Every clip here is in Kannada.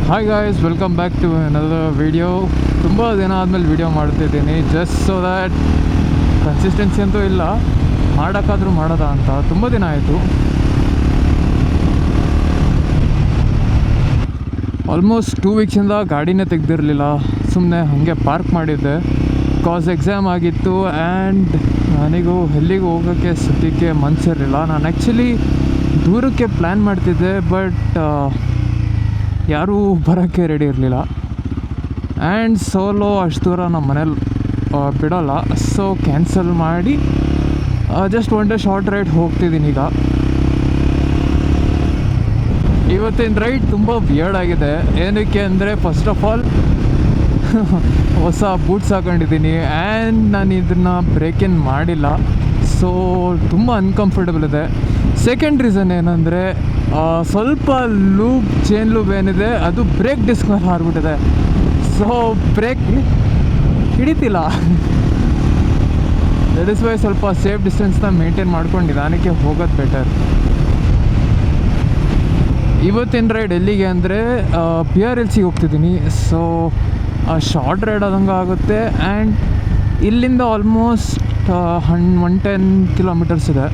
Hi guys, welcome back to another video. ತುಂಬ ದಿನ ಆದಮೇಲೆ ವಿಡಿಯೋ ಮಾಡ್ತಿದ್ದೀನಿ, ಜಸ್ಟ್ ಸೊ ದ್ಯಾಟ್ ಕನ್ಸಿಸ್ಟೆನ್ಸಿ ಅಂತೂ ಇಲ್ಲ, ಮಾಡೋಕ್ಕಾದ್ರೂ ಮಾಡೋದ ಅಂತ. ತುಂಬ ದಿನ ಆಯಿತು, ಆಲ್ಮೋಸ್ಟ್ 2 ವೀಕ್ಸಿಂದ ಗಾಡಿನೇ ತೆಗೆದಿರಲಿಲ್ಲ. ಸುಮ್ಮನೆ ಹಾಗೆ ಪಾರ್ಕ್ ಮಾಡಿದ್ದೆ, ಬಿಕಾಸ್ ಎಕ್ಸಾಮ್ ಆಗಿತ್ತು ಆ್ಯಂಡ್ ನನಗೂ ಎಲ್ಲಿಗೂ ಹೋಗೋಕ್ಕೆ ಸದ್ಯಕ್ಕೆ ಮನಸ್ಸಿರಲಿಲ್ಲ. ನಾನು ಆ್ಯಕ್ಚುಲಿ ದೂರಕ್ಕೆ ಪ್ಲ್ಯಾನ್ ಮಾಡ್ತಿದ್ದೆ, ಬಟ್ ಯಾರೂ ಬರೋಕ್ಕೆ ರೆಡಿ ಇರಲಿಲ್ಲ. ಆ್ಯಂಡ್ ಸೋಲೋ ಅಷ್ಟು ದೂರ ನಮ್ಮ ಮನೇಲಿ ಬಿಡೋಲ್ಲ, ಸೊ ಕ್ಯಾನ್ಸಲ್ ಮಾಡಿ just one day short ride ಹೋಗ್ತಿದ್ದೀನಿ. ಇವತ್ತಿನ ರೈಡ್ ತುಂಬ ವಿಯರ್ಡ್ ಆಗಿದೆ. ಏನಕ್ಕೆ ಅಂದರೆ, ಫಸ್ಟ್ ಆಫ್ ಆಲ್ ಹೊಸ ಬೂಟ್ಸ್ ಹಾಕೊಂಡಿದ್ದೀನಿ ಆ್ಯಂಡ್ ನಾನು ಇದನ್ನು ಬ್ರೇಕ್-ಇನ್ ಮಾಡಿಲ್ಲ, ಸೊ ತುಂಬ ಅನ್ಕಂಫರ್ಟಬಲ್ ಇದೆ. ಸೆಕೆಂಡ್ ರೀಸನ್ ಏನಂದರೆ, ಸ್ವಲ್ಪ ಚೈನ್ ಲೂಬ್ ಏನಿದೆ ಅದು ಬ್ರೇಕ್ ಡಿಸ್ಕ್ ಮೇಲೆ ಹಾರಿಬಿಟ್ಟಿದೆ, ಸೊ ಬ್ರೇಕ್ ಹಿಡಿತಿಲ್ಲ. ದಟ್ ಇಸ್ ವೈ ಸ್ವಲ್ಪ ಸೇಫ್ ಡಿಸ್ಟೆನ್ಸ್ನ ಮೇಂಟೈನ್ ಮಾಡ್ಕೊಂಡು ನಿಧಾನಕ್ಕೆ ಹೋಗೋದು ಬೆಟರ್. ಇವತ್ತಿನ ರೈಡ್ ಎಲ್ಲಿಗೆ ಅಂದರೆ PRLC ಹೋಗ್ತಿದ್ದೀನಿ. ಸೊ ಶಾರ್ಟ್ ರೈಡ್ ಆದಂಗೆ ಆಗುತ್ತೆ ಆ್ಯಂಡ್ ಇಲ್ಲಿಂದ ಆಲ್ಮೋಸ್ಟ್ 110 ಕಿಲೋಮೀಟರ್ಸ್ ಇದೆ.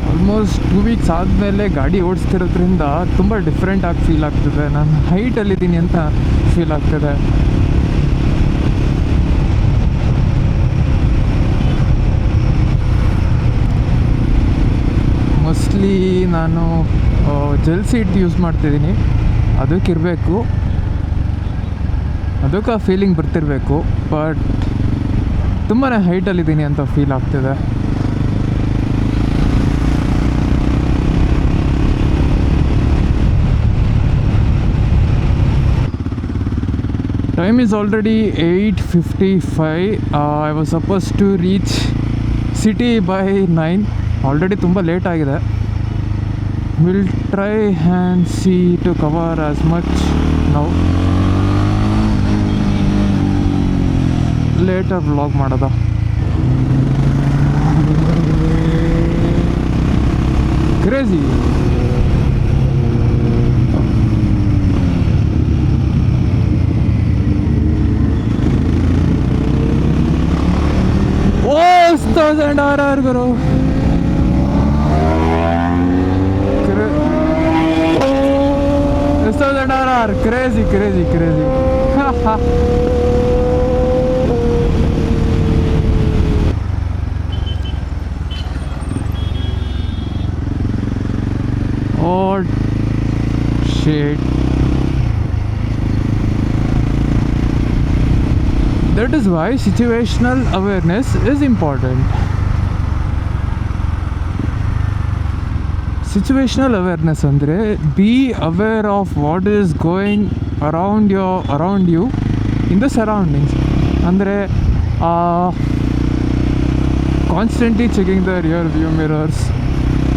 ಆಲ್ಮೋಸ್ಟ್ 2 ವೀಕ್ಸ್ ಆದಮೇಲೆ ಗಾಡಿ ಓಡಿಸ್ತಿರೋದ್ರಿಂದ ತುಂಬ ಡಿಫ್ರೆಂಟಾಗಿ ಫೀಲ್ ಆಗ್ತಿದೆ. ನಾನು ಹೈಟಲ್ಲಿದ್ದೀನಿ ಅಂತ ಫೀಲ್ ಆಗ್ತಿದೆ. ಮೋಸ್ಟ್ಲಿ ನಾನು ಜೆಲ್ ಸೀಟ್ ಯೂಸ್ ಮಾಡ್ತಿದ್ದೀನಿ, ಅದಕ್ಕಿರಬೇಕು, ಅದಕ್ಕೆ ಆ ಫೀಲಿಂಗ್ ಬರ್ತಿರಬೇಕು. ಬಟ್ ತುಂಬಾ ಹೈಟಲ್ಲಿದ್ದೀನಿ ಅಂತ ಫೀಲ್ ಆಗ್ತಿದೆ. Time is already 8:55. I was supposed to reach city by 9. Already ತುಂಬ ಲೇಟ್ ಆಗಿದೆ. We'll try and see to cover as much now. Later vlog ಮಾಡೋದ. Crazy. $1,000 Guru. $1,000. Crazy. Oh shit. That is why situational awareness is important. Situational awareness ಅಂದರೆ be aware of what is going around you in the surroundings. ಅಂದರೆ constantly checking the rear view mirrors,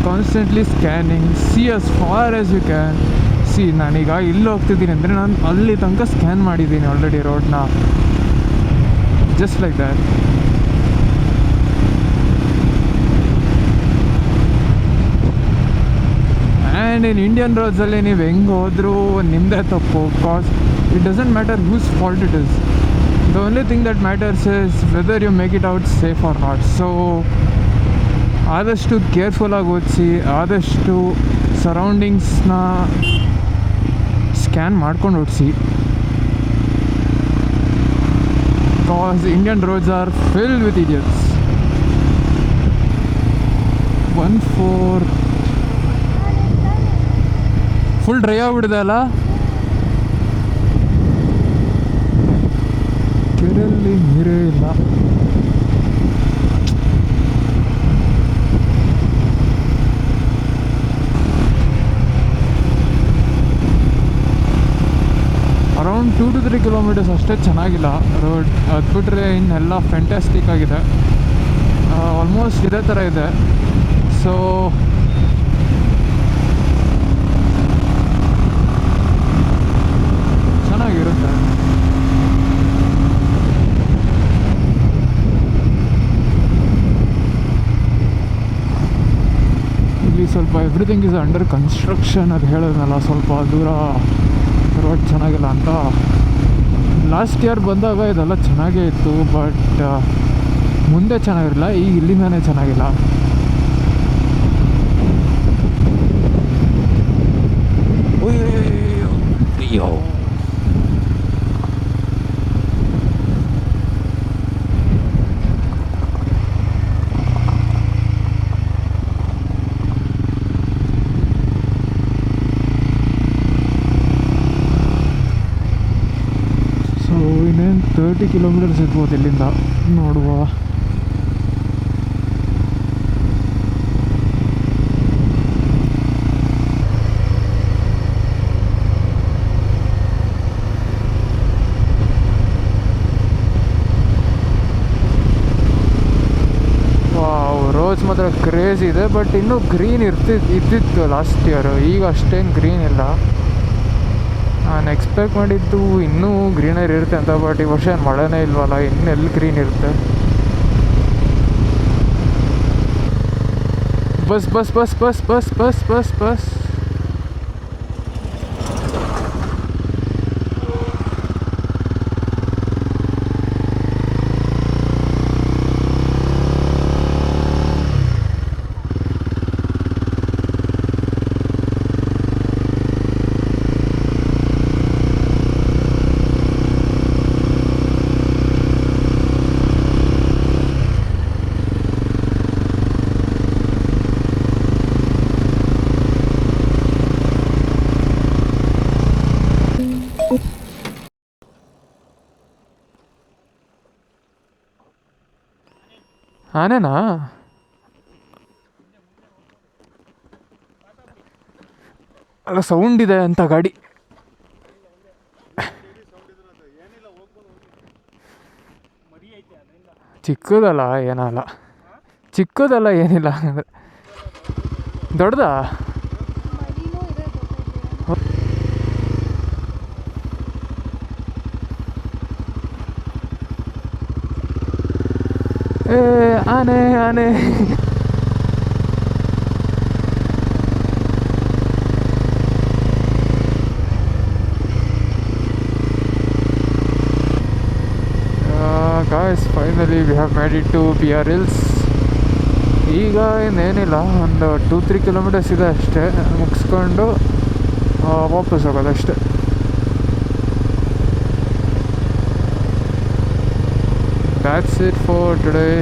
constantly scanning, see as far as you can. See, ನಾನೀಗ ಇಲ್ಲಿ ಹೋಗ್ತಿದ್ದೀನಿ ಅಂದರೆ ನಾನು ಅಲ್ಲಿ ತನಕ ಸ್ಕ್ಯಾನ್ ಮಾಡಿದ್ದೀನಿ ಆಲ್ರೆಡಿ ರೋಡ್ನ, just like that. And in Indian ರೋಡ್ಸಲ್ಲಿ ನೀವು ಹೆಂಗೆ ಹೋದರೂ ನಿಮ್ಮದೇ ತಪ್ಪು, cause it doesn't matter whose fault it is. The only thing that matters is whether you make it out safe or not. So ಆದಷ್ಟು ಕೇರ್ಫುಲ್ಲಾಗಿ ಓದಿಸಿ, ಆದಷ್ಟು ಸರೌಂಡಿಂಗ್ಸ್ನ ಸ್ಕ್ಯಾನ್ ಮಾಡ್ಕೊಂಡು ಓಡಿಸಿ. Because Indian roads are filled with idiots. 1-4 full dry ಆಗಿಬಿಡಿದೆ ಅಲ್ಲ. ಕೆರೆಯಲ್ಲಿ ನೀರೇ ಇಲ್ಲ. ಅರೌಂಡ್ 2 to 3 ಕಿಲೋಮೀಟರ್ಸ್ ಅಷ್ಟೇ ಚೆನ್ನಾಗಿಲ್ಲ ರೋಡ್, ಅದು ಬಿಟ್ಟರೆ ಇನ್ನೆಲ್ಲ ಫ್ಯಾಂಟಾಸ್ಟಿಕ್ ಆಗಿದೆ. ಆಲ್ಮೋಸ್ಟ್ ಇದೇ ಥರ ಇದೆ. ಸೊ ಚೆನ್ನಾಗಿರುತ್ತೆ. ಸ್ವಲ್ಪ ಎವ್ರಿಥಿಂಗ್ ಇಸ್ ಅಂಡರ್ ಕನ್ಸ್ಟ್ರಕ್ಷನ್ ಅದು ಹೇಳಿದ್ನಲ್ಲ, ಸ್ವಲ್ಪ ದೂರ ರೋಡ್ ಚೆನ್ನಾಗಿಲ್ಲ ಅಂತ. ಲಾಸ್ಟ್ ಇಯರ್ ಬಂದಾಗ ಇದೆಲ್ಲ ಚೆನ್ನಾಗೇ ಇತ್ತು, ಬಟ್ ಮುಂದೆ ಚೆನ್ನಾಗಿರಲಿಲ್ಲ. ಈಗ ಇಲ್ಲಿಂದನೇ ಚೆನ್ನಾಗಿಲ್ಲ. ಅಯ್ಯೋ ಇನ್ನೇನು 30 ಕಿಲೋಮೀಟರ್ಸ್ ಇರ್ಬೋದು ಇಲ್ಲಿಂದ, ನೋಡುವ. ರೋಡ್ಸ್ ಮಾತ್ರ ಕ್ರೇಜ್ ಇದೆ, ಬಟ್ ಇನ್ನೂ ಗ್ರೀನ್ ಇದ್ದಿತ್ತು ಲಾಸ್ಟ್ ಇಯರು. ಈಗ ಅಷ್ಟೇನು ಗ್ರೀನ್ ಇಲ್ಲ. ನಾನು ಎಕ್ಸ್ಪೆಕ್ಟ್ ಮಾಡಿದ್ದು ಇನ್ನೂ ಗ್ರೀನರಿ ಇರುತ್ತೆ ಅಂತ, ಬಟ್ ಈ ವರ್ಷ ಏನು ಮಳೆನೇ ಇಲ್ವಲ್ಲ, ಇನ್ನೆಲ್ಲಿ ಗ್ರೀನ್ ಇರುತ್ತೆ. ಬಸ್ ಬಸ್ ಬಸ್ ಬಸ್ ಬಸ್ ಬಸ್ ಬಸ್ ಬಸ್ ಆನೇನಾ? ಅಲ್ಲ ಸೌಂಡ್ ಇದೆ ಅಂತ ಗಾಡಿ. ಚಿಕ್ಕದಲ್ಲ ಏನಲ್ಲ, ಚಿಕ್ಕದಲ್ಲ ಏನಿಲ್ಲ. ದೊಡ್ಡದಾ? ಏ ಆನೆ ಆನೆ. Guys, finally we have made it to BR Hills. ಈಗ ಇನ್ನೇನಿಲ್ಲ, ಒಂದು 2-3 ಕಿಲೋಮೀಟರ್ಸ್ ಇದೆ ಅಷ್ಟೇ, ಮುಗಿಸ್ಕೊಂಡು ವಾಪಸ್ ಹೋಗೋದಷ್ಟೇ. That's it for today.